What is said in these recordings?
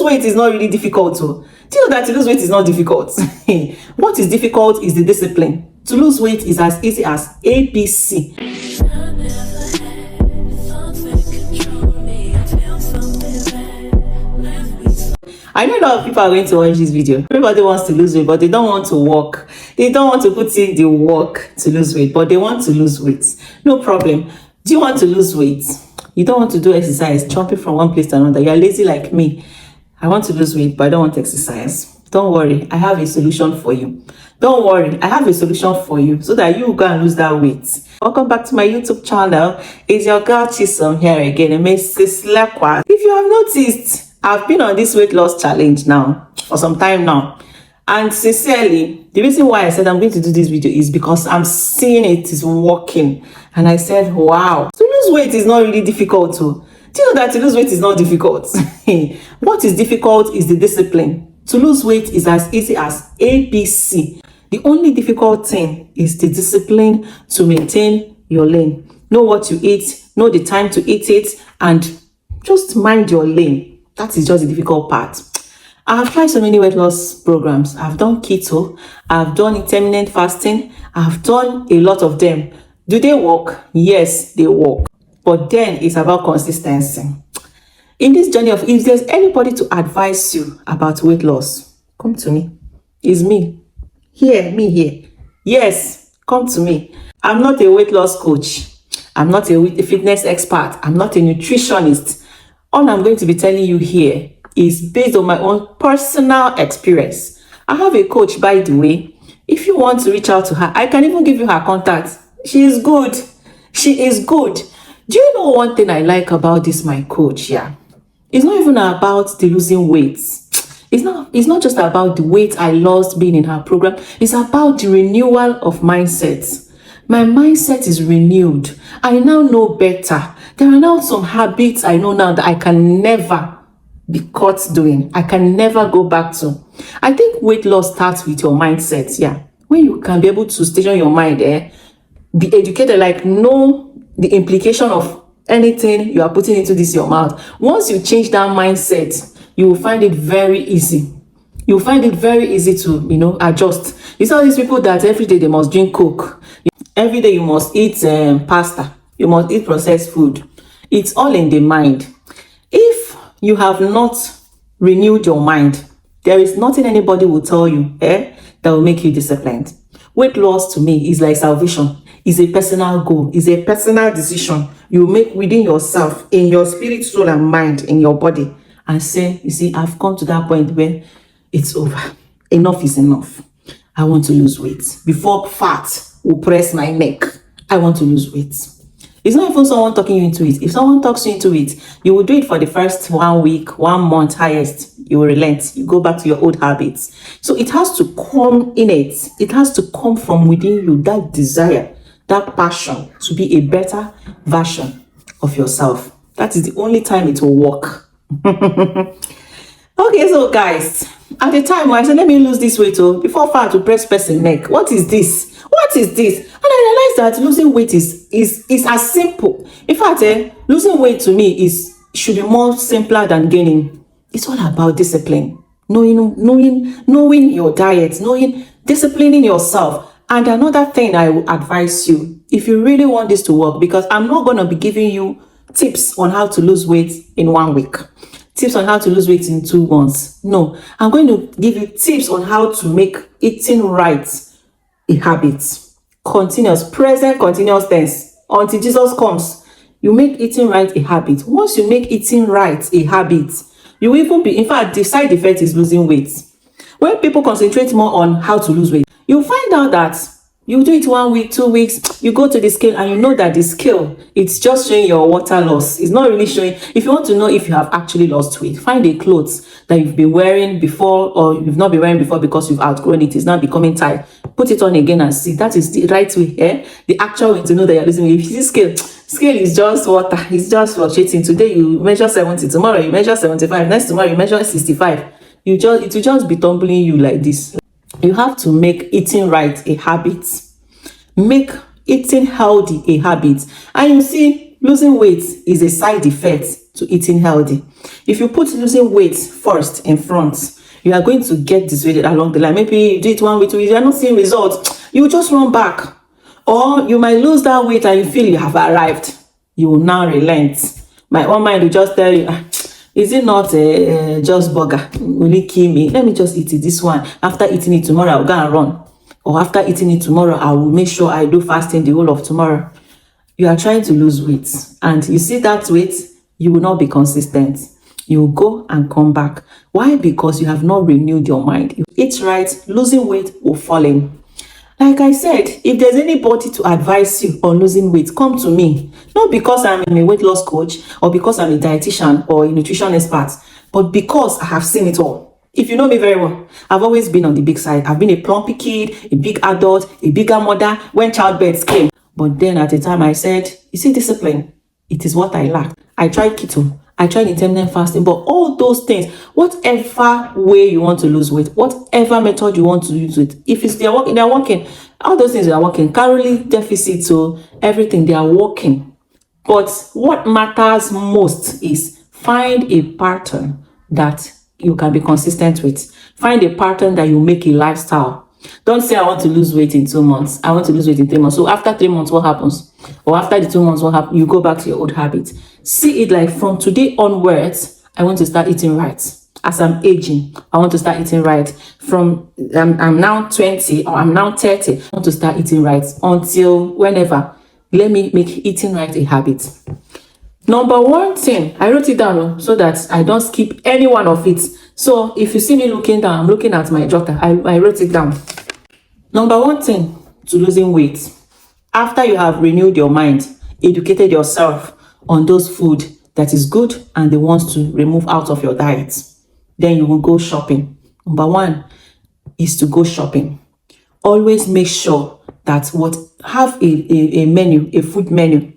weight is not really difficult. Do you know that to lose weight is not difficult? What is difficult is the discipline. To lose weight is as easy as ABC. I know a lot of people are going to watch this video. Everybody wants to lose weight, but they don't want to walk. They don't want to put in the work to lose weight, but they want to lose weight. No problem. Do you want to lose weight? You don't want to do exercise, jumping from one place to another. You're lazy like me. I want to lose weight, but I don't want to exercise. Don't worry, I have a solution for you. Don't worry, I have a solution for you so that you go and lose that weight. Welcome back to my YouTube channel. It's your girl Chisom here again, Mrs. Lekwa. If you have noticed, I've been on this weight loss challenge now for some time now. And sincerely, the reason why I said I'm going to do this video is because I'm seeing it is working. And I said, wow, to lose weight is not really difficult too. Do you know that to lose weight is not difficult? What is difficult is the discipline. To lose weight is as easy as ABC. The only difficult thing is the discipline to maintain your lane. Know what you eat, know the time to eat it, and just mind your lane. That is just the difficult part. I have tried so many weight loss programs. I've done keto, I've done intermittent fasting, I've done a lot of them. Do they work? Yes, they work. But then it's about consistency. In this journey of, if there's anybody to advise you about weight loss, come to me. It's me. Me here. Yes, come to me. I'm not a weight loss coach. I'm not a fitness expert. I'm not a nutritionist. All I'm going to be telling you here is based on my own personal experience. I have a coach, by the way. If you want to reach out to her, I can even give you her contact. She is good. She is good. Do you know one thing I like about this, my coach? Yeah. It's not even about the losing weight. It's not just about the weight I lost being in her program. It's about the renewal of mindset. My mindset is renewed. I now know better. There are now some habits I know now that I can never be caught doing. I can never go back to. I think weight loss starts with your mindset. Yeah. When you can be able to station your mind there, be educated, like know the implication of anything you are putting into this your mouth. Once you change that mindset, you will find it very easy. You will find it very easy to, adjust. It's all these people that every day they must drink Coke. Every day you must eat pasta. You must eat processed food. It's all in the mind. If you have not renewed your mind, there is nothing anybody will tell you that will make you disciplined. Weight loss to me is like salvation. It's a personal goal. It's a personal decision you make within yourself, in your spirit, soul, and mind, in your body, and say, you see, I've come to that point where it's over. Enough is enough. I want to lose weight. Before fat will press my neck, I want to lose weight. It's not even someone talking you into it. If someone talks you into it, you will do it for the first 1 week, 1 month highest. You will relent. You go back to your old habits. So it has to come in it. It has to come from within you, that desire, that passion to be a better version of yourself. That is the only time it will work. Okay, so guys, at the time when I said, let me lose this weight, before fat to press person neck, what is this? What is this? And I realized that losing weight is as simple. In fact, losing weight to me should be more simpler than gaining. It's all about discipline. Knowing your diet, disciplining yourself. And another thing I would advise you, if you really want this to work, because I'm not going to be giving you tips on how to lose weight in 1 week. Tips on how to lose weight in 2 months. No, I'm going to give you tips on how to make eating right a habit. Continuous, present continuous tense. Until Jesus comes, you make eating right a habit. Once you make eating right a habit, you will even be, in fact, the side effect is losing weight. When people concentrate more on how to lose weight, you'll find out that you do it 1 week, 2 weeks, you go to the scale and you know that the scale, it's just showing your water loss. It's not really showing. If you want to know if you have actually lost weight, find a clothes that you've been wearing before or you've not been wearing before because you've outgrown it. It's now becoming tight. Put it on again and see. That is the right way, the actual way to know that you're losing weight. If you see scale is just water. It's just fluctuating. Today you measure 70, tomorrow you measure 75, next tomorrow you measure 65. It will just be tumbling you like this. You have to make eating right a habit. Make eating healthy a habit. And you see, losing weight is a side effect to eating healthy. If you put losing weight first in front, you are going to get dissuaded along the line. Maybe you did 1 week, 2 weeks, you are not seeing results, you just run back. Or you might lose that weight and you feel you have arrived. You will now relent. My own mind will just tell you, is it not just burger? Will it kill me? Let me just eat it, this one. After eating it tomorrow, I'll go and run. Or after eating it tomorrow, I will make sure I do fasting the whole of tomorrow. You are trying to lose weight. And you see that weight, you will not be consistent. You will go and come back. Why? Because you have not renewed your mind. You eat right, losing weight will fall in. Like I said, if there's anybody to advise you on losing weight, come to me. Not because I'm a weight loss coach or because I'm a dietitian or a nutrition expert, but because I have seen it all. If you know me very well, I've always been on the big side. I've been a plumpy kid, a big adult, a bigger mother when childbirth came. But then at the time I said, you see, discipline, it is what I lack. I tried keto. I tried intermittent fasting, but all those things, whatever way you want to lose weight, whatever method you want to use it, if it's they're working, all those things are working, calorie deficit, so everything, they are working. But what matters most is find a pattern that you can be consistent with. Find a pattern that you make a lifestyle. Don't say, I want to lose weight in 2 months. I want to lose weight in 3 months. So after 3 months, what happens? Or after the 2 months, what happens? You go back to your old habits. See it like from today onwards, I want to start eating right. As I'm aging, I want to start eating right. From I'm now 20 or I'm now 30, I want to start eating right until whenever. Let me make eating right a habit. Number one thing, I wrote it down so that I don't skip any one of it. So if you see me looking down, I'm looking at my jotter. I wrote it down. Number one thing to losing weight, after you have renewed your mind, educated yourself on those food that is good and the ones to remove out of your diet, then you will go shopping. Number one is to go shopping. Always make sure that have a menu, a food menu.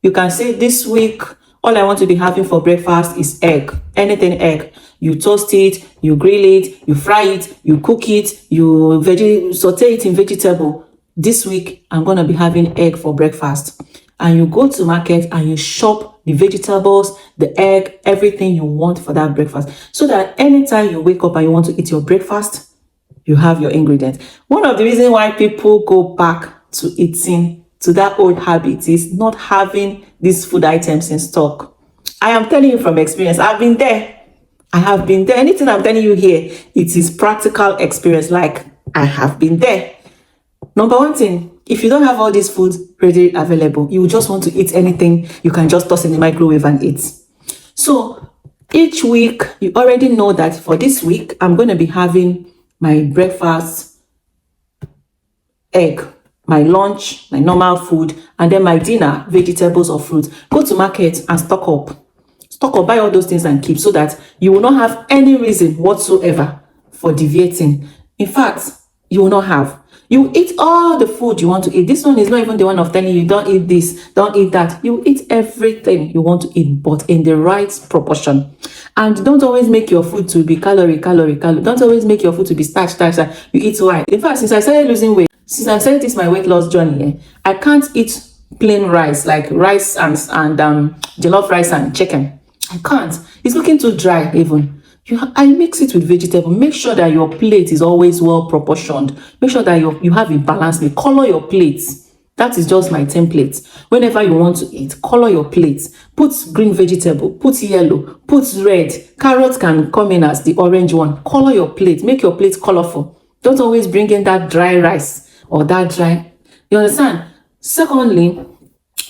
You can say this week, all I want to be having for breakfast is egg, anything egg. You toast it, you grill it, you fry it, you cook it, you saute it in vegetable. This week, I'm going to be having egg for breakfast. And you go to market and you shop the vegetables, the egg, everything you want for that breakfast. So that anytime you wake up and you want to eat your breakfast, you have your ingredients. One of the reasons why people go back to eating to that old habit is not having these food items in stock. I am telling you from experience. I've been there. I have been there. Anything I'm telling you here, it is practical experience. Like, I have been there. Number one thing, if you don't have all these foods readily available, you just want to eat anything, you can just toss in the microwave and eat. So each week, you already know that for this week, I'm going to be having my breakfast, egg, my lunch, my normal food, and then my dinner, vegetables or fruits. Go to market and stock up. Stock up, buy all those things and keep, so that you will not have any reason whatsoever for deviating. In fact, you will not have. You eat all the food you want to eat. This one is not even the one of telling you, don't eat this, don't eat that. You eat everything you want to eat, but in the right proportion. And don't always make your food to be calorie. Don't always make your food to be starch. You eat white. In fact, since I started losing weight, since I started this my weight loss journey, I can't eat plain rice, like rice and jollof rice and chicken. I can't. It's looking too dry even. I mix it with vegetable. Make sure that your plate is always well proportioned. Make sure that you have a balanced plate. Color your plates. That is just my template. Whenever you want to eat, color your plates. Put green vegetable, put yellow, put red. Carrots can come in as the orange one. Color your plate. Make your plate colorful. Don't always bring in that dry rice or that dry. You understand? Secondly,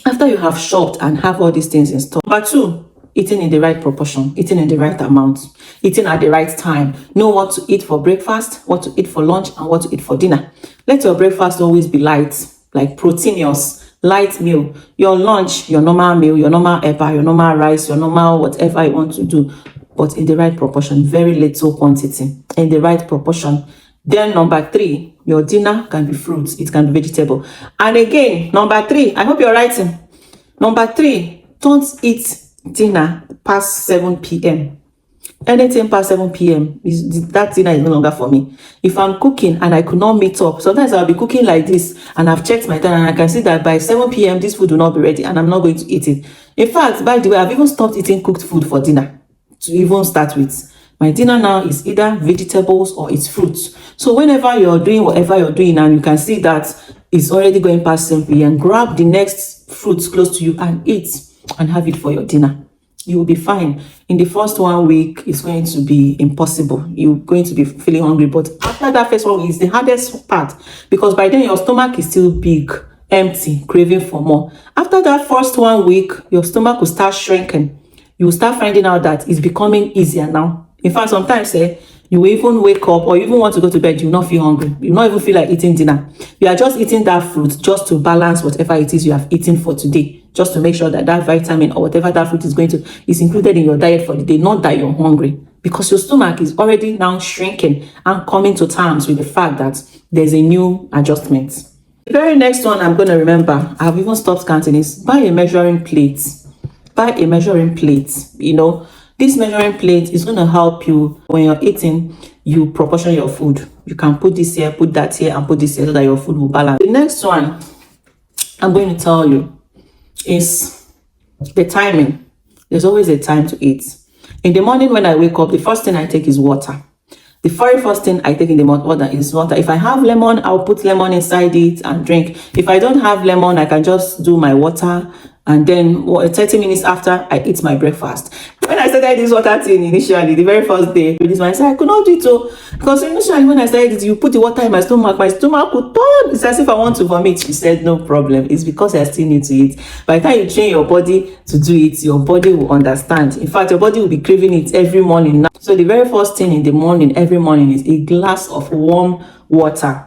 after you have shopped and have all these things in stock. Number two, eating in the right proportion, eating in the right amount, eating at the right time. Know what to eat for breakfast, what to eat for lunch, and what to eat for dinner. Let your breakfast always be light, like proteinous, light meal. Your lunch, your normal meal, your normal eba, your normal rice, your normal whatever you want to do, but in the right proportion, very little quantity, in the right proportion. Then number three, your dinner can be fruits, it can be vegetable. And again, number three, I hope you're writing. Number three, don't eat dinner past 7 p.m. Anything past 7 p.m. that dinner is no longer for me. If I'm cooking and I could not meet up, sometimes I'll be cooking like this and I've checked my time and I can see that by 7 p.m. this food will not be ready and I'm not going to eat it. In fact, by the way, I've even stopped eating cooked food for dinner to even start with. My dinner now is either vegetables or it's fruits. So whenever you're doing whatever you're doing and you can see that it's already going past 7 p.m., grab the next fruits close to you and eat and have it for your dinner. You will be fine. In the first 1 week, it's going to be impossible. You're going to be feeling hungry. But after that first 1 week is the hardest part, because by then your stomach is still big, empty, craving for more. After that first 1 week, your stomach will start shrinking. You will start finding out that it's becoming easier now. In fact, sometimes you will even wake up or you even want to go to bed, you will not feel hungry. You will not even feel like eating dinner. You are just eating that fruit just to balance whatever it is you have eaten for today, just to make sure that that vitamin or whatever that fruit is included in your diet for the day, not that you're hungry, because your stomach is already now shrinking and coming to terms with the fact that there's a new adjustment. The very next one I'm going to remember, I've even stopped counting, is buy a measuring plate. Buy a measuring plate. This measuring plate is going to help you when you're eating. You proportion your food. You can put this here, put that here, and put this here so that your food will balance. The next one I'm going to tell you is the timing. There's always a time to eat. In the morning when I wake up, the first thing I take is water. The very first thing I take in the water is water. If I have lemon, I'll put lemon inside it and drink. If I don't have lemon, I can just do my water. And then 30 minutes after, I eat my breakfast. When I started this water thing initially, the very first day, this man said I could not do it. So, because initially when I started it, you put the water in my stomach would turn. It's as if I want to vomit. She said, no problem. It's because I still need to eat. By the time you train your body to do it, your body will understand. In fact, your body will be craving it every morning now. So the very first thing in the morning, every morning, is a glass of warm water.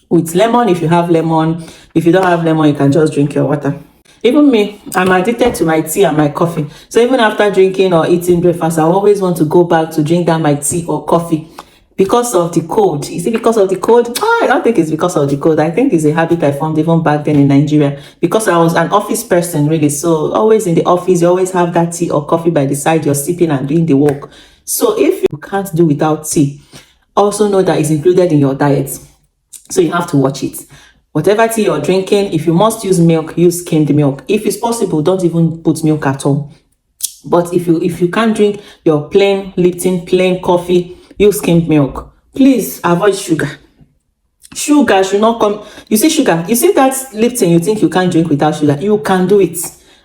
With lemon, if you have lemon. If you don't have lemon, you can just drink your water. Even me, I'm addicted to my tea and my coffee. So even after drinking or eating breakfast, I always want to go back to drink that my tea or coffee because of the cold. Is it because of the cold? I don't think it's because of the cold. I think it's a habit I formed even back then in Nigeria, because I was an office person, really. So always in the office, you always have that tea or coffee by the side. You're sipping and doing the work. So if you can't do without tea, also know that it's included in your diet. So you have to watch it. Whatever tea you're drinking, if you must use milk, use skimmed milk. If it's possible, don't even put milk at all. But if you can't drink your plain Lipton, plain coffee, use skimmed milk. Please avoid sugar. Sugar should not come. You see sugar, you see that Lipton you think you can't drink without sugar, you can do it.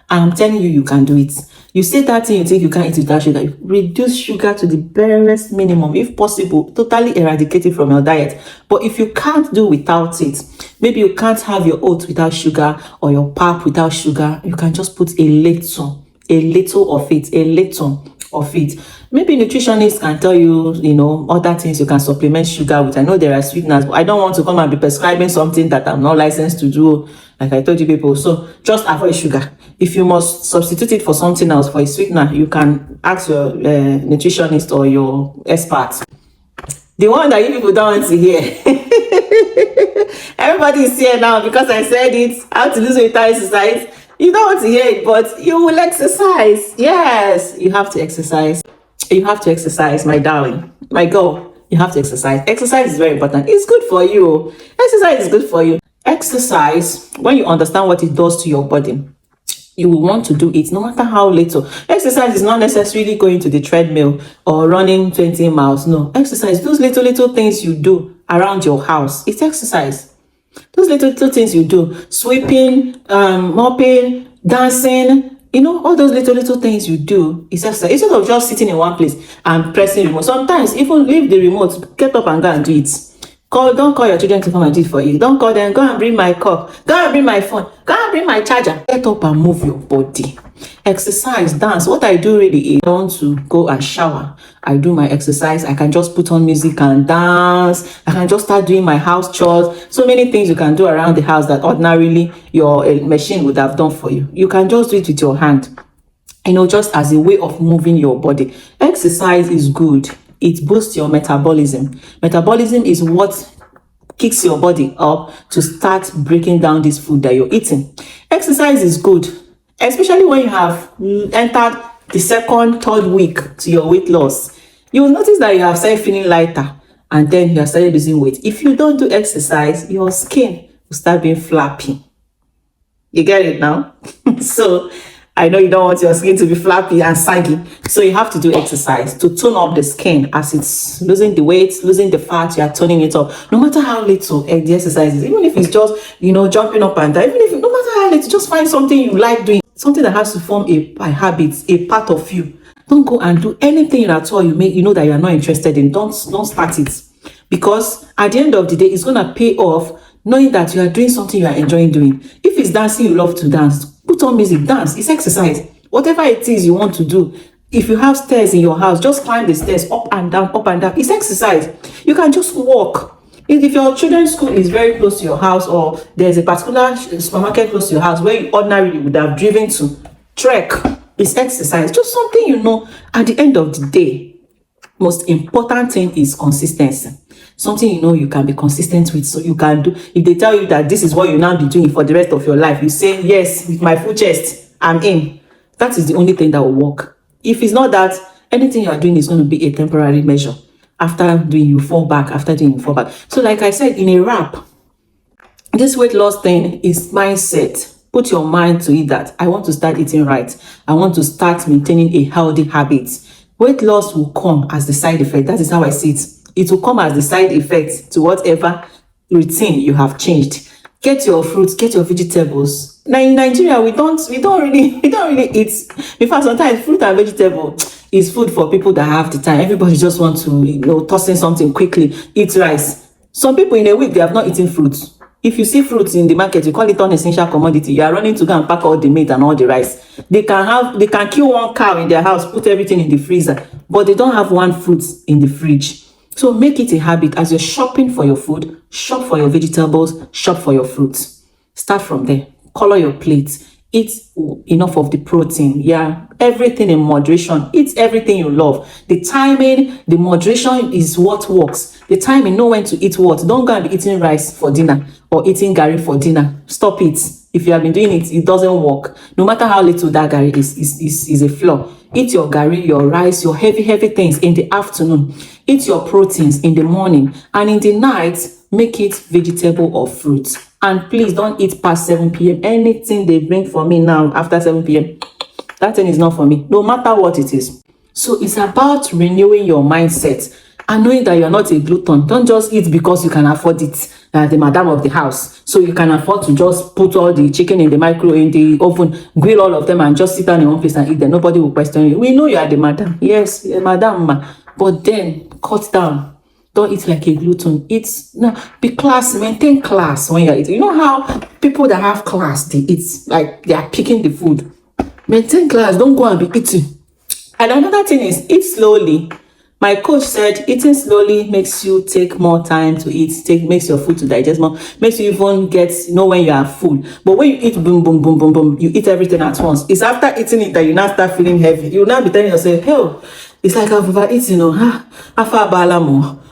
I'm telling you, you can do it. You say that thing you think you can't eat without sugar, reduce sugar to the barest minimum, if possible, totally eradicate it from your diet. But if you can't do without it, maybe you can't have your oats without sugar or your pap without sugar, you can just put a little of it. Maybe nutritionists can tell you, other things you can supplement sugar with. I know there are sweeteners, but I don't want to come and be prescribing something that I'm not licensed to do, like I told you people. So just avoid sugar. If you must substitute it for something else, for a sweetener, you can ask your nutritionist or your expert. The one that you people don't want to hear. Everybody is here now because I said it. How to lose weight without exercise. You don't want to hear it, but you will exercise. Yes, you have to exercise. You have to exercise, my darling, my girl. You have to exercise. Exercise is very important. It's good for you. Exercise is good for you. Exercise, when you understand what it does to your body, you will want to do it no matter how little. Exercise is not necessarily going to the treadmill or running 20 miles. No, exercise, those little things you do around your house, it's exercise. Those little things you do, sweeping, mopping, dancing, all those little things you do is exercise. Instead of just sitting in one place and pressing remote, sometimes even leave the remote, get up and go and do it. Don't call your children to come and do it for you. Don't call them, go and bring my cup, go and bring my phone, go and bring my charger. Get up and move your body. Exercise, dance. What I do really is I want to go and shower. I do my exercise. I can just put on music and dance. I can just start doing my house chores. So many things you can do around the house that ordinarily your machine would have done for you. You can just do it with your hand. Just as a way of moving your body. Exercise is good. It boosts your metabolism. Metabolism is what kicks your body up to start breaking down this food that you're eating. Exercise is good, especially when you have entered the second, third week to your weight loss, you will notice that you have started feeling lighter, and then you have started losing weight. If you don't do exercise, your skin will start being flappy. You get it now? So I know you don't want your skin to be flappy and saggy. So you have to do exercise to tone up the skin as it's losing the weight, losing the fat, you are toning it up. No matter how little the exercise is, even if it's just, jumping up and down, even if, no matter how little, just find something you like doing, something that has to form a habit, a part of you. Don't go and do anything at all you know that you are not interested in. Don't start it. Because at the end of the day, it's going to pay off knowing that you are doing something you are enjoying doing. If it's dancing, you love to dance, put on music, dance. It's exercise. Whatever it is you want to do. If you have stairs in your house, just climb the stairs up and down, up and down. It's exercise. You can just walk. If your children's school is very close to your house, or there's a particular supermarket close to your house where you ordinarily would have driven to, trek, it's exercise. Just something at the end of the day. Most important thing is consistency. Something you can be consistent with, so you can do. If they tell you that this is what you now be doing for the rest of your life, you say yes with my full chest, I'm in. That is the only thing that will work. If it's not that, anything you are doing is going to be a temporary measure. After doing, you fall back. After doing, you fall back. So like I said in a wrap, this weight loss thing is mindset. Put your mind to it that I want to start eating right. I want to start maintaining a healthy habit. Weight loss will come as the side effect. That is how I see it. It will come as the side effect to whatever routine you have changed. Get your fruits, get your vegetables. Now in Nigeria, we don't really eat. In fact, sometimes fruit and vegetable is food for people that have the time. Everybody just wants to, toss in something quickly, eat rice. Some people in a week, they have not eaten fruits. If you see fruits in the market, you call it non-essential commodity. You are running to go and pack all the meat and all the rice. They can kill one cow in their house, put everything in the freezer, but they don't have one fruit in the fridge. So make it a habit. As you're shopping for your food, shop for your vegetables, shop for your fruits. Start from there. Color your plate. Eat enough of the protein. Yeah, everything in moderation. Eat everything you love. The timing, the moderation is what works. The timing, know when to eat what. Don't go and be eating rice for dinner or eating garri for dinner. Stop it. If you have been doing it, it doesn't work. No matter how little that garri is a flaw. Eat your garri, your rice, your heavy things in the afternoon. Eat your proteins in the morning. And in the night, make it vegetable or fruit. And please don't eat past 7 p.m. Anything they bring for me now after 7 p.m., that thing is not for me, no matter what it is. So it's about renewing your mindset and knowing that you're not a glutton. Don't just eat because you can afford it, the madam of the house. So you can afford to just put all the chicken in the in the oven, grill all of them, and just sit down in one place and eat them. Nobody will question you. We know you are the madam. Yes, madam, but then cut down. Don't eat like a glutton. Be classy, maintain class when you're eating. You know how people that have class, they eat like they are picking the food. Maintain class, don't go and be eating. And another thing is, eat slowly. My coach said eating slowly makes you take more time to eat, makes your food to digest more, makes you even know when you are full. But when you eat boom, boom, boom, boom, boom, you eat everything at once. It's after eating it that you now start feeling heavy. You now be telling yourself, hey, it's like I've overeaten,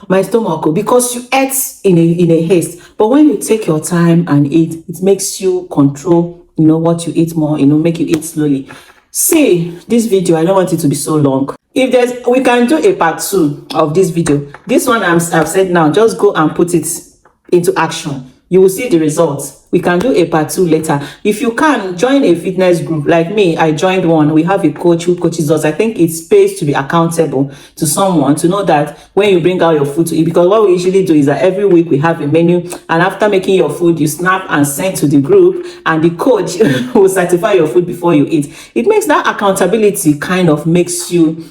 my stomach, because you ate in a haste. But when you take your time and eat, it makes you control, what you eat more, make you eat slowly. See, this video, I don't want it to be so long. If we can do a part 2 of this video. This one I've said now, just go and put it into action. You will see the results. We can do a part 2 later. If you can, join a fitness group. Like me, I joined one. We have a coach who coaches us. I think it pays to be accountable to someone, to know that when you bring out your food to eat, because what we usually do is that every week we have a menu, and after making your food, you snap and send to the group, and the coach will certify your food before you eat. It makes that accountability kind of makes you,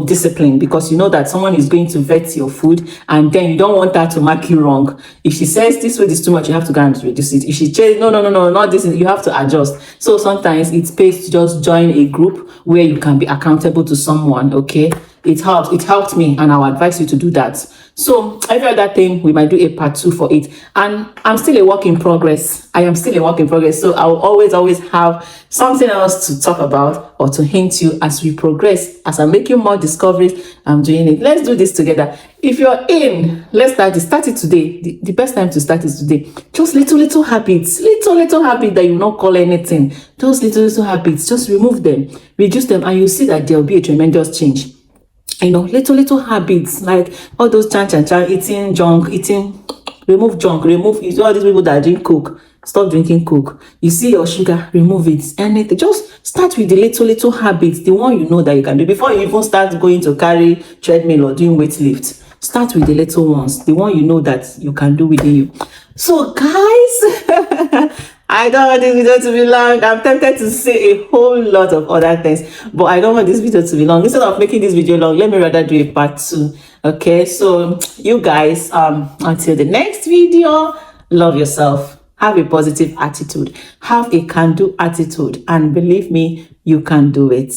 disciplined, because you know that someone is going to vet your food, and then you don't want that to mark you wrong. If she says this food is too much, you have to go and reduce it. If she says no, not this, you have to adjust. So sometimes it pays to just join a group where you can be accountable to someone. Okay, it helped me, and I'll advise you to do that. So every other thing, we might do a part 2 for it. And I'm still a work in progress. I am still a work in progress. So I'll always have something else to talk about or to hint you as we progress. As I'm making more discoveries, I'm doing it. Let's do this together. If you're in, let's start it today. The best time to start is today. Just little habits, little habits that you not call anything. Those little habits, just remove them, reduce them, and you'll see that there will be a tremendous change. Little habits, like all those chan, eating junk, remove junk, remove all these people that drink Coke, stop drinking Coke. You see your sugar, remove it. Anything, just start with the little habits, the one you know that you can do before you even start going to carry treadmill or doing weight lift. Start with the little ones, the one you know that you can do within you. So guys, I don't want this video to be long. I'm tempted to say a whole lot of other things, but I don't want this video to be long. Instead of making this video long, let me rather do a part 2. Okay, so you guys, until the next video, love yourself, have a positive attitude, have a can-do attitude, and believe me, you can do it.